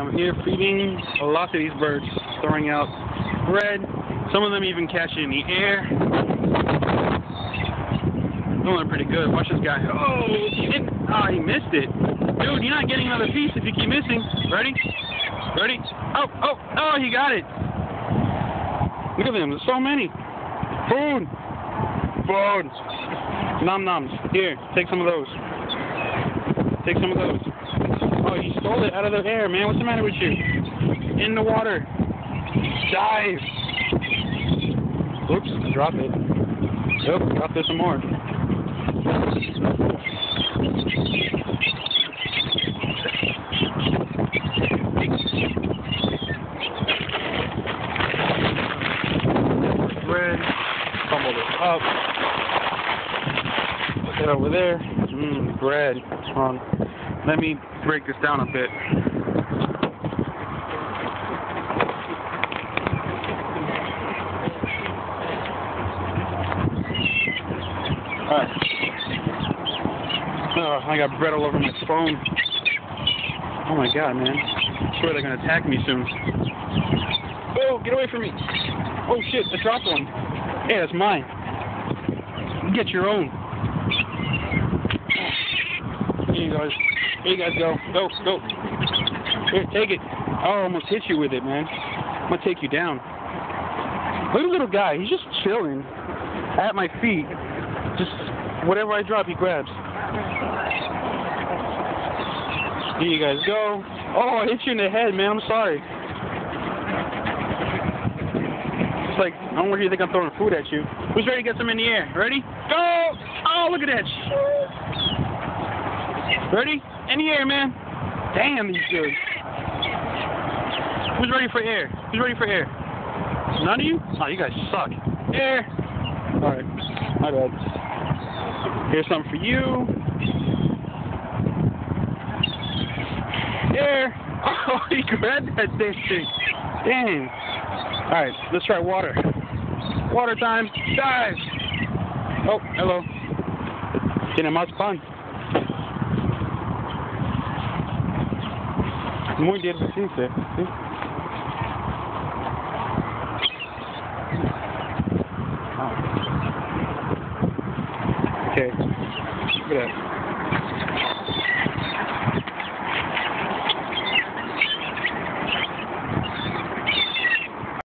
I'm here feeding a lot of these birds, throwing out bread. Some of them even catch it in the air. Doing pretty good. Watch this guy. Oh, he missed it. Dude, you're not getting another piece if you keep missing. Ready? Ready? Oh, he got it. Look at them. There's so many. Food. Food. Nom noms. Here, take some of those. Take some of those. Oh, you stole it out of the air, man. What's the matter with you? In the water. Dive. Oops, I dropped it. Yep, dropped there some more. Bread. Fumbled it up. Put that over there. Bread. Let me break this down a bit. Alright. Oh, I got bread all over my phone. Oh my god, man. I swear they're gonna attack me soon. Oh, get away from me. Oh shit, I dropped one. Hey, that's mine. Get your own. Here you guys. Here you guys go. Go. Here, take it. Oh, I almost hit you with it, man. I'm gonna take you down. Look at the little guy. He's just chilling at my feet. Just whatever I drop, he grabs. Here you guys go. Oh, I hit you in the head, man. I'm sorry. It's like, I don't want you to think I'm throwing food at you. Who's ready to get some in the air? Ready? Go! Oh, look at that. Ready? In the air, man. Damn, he's good. Who's ready for air? Who's ready for air? None of you? Oh, you guys suck. Air. Alright. My bad. Here's something for you. Air. Oh, he grabbed that thing. Dang. Alright, let's try water. Water time. Dive. Oh, hello. Tiene más pan. Muy bien, sí, sí. Oh. Okay. Look at that.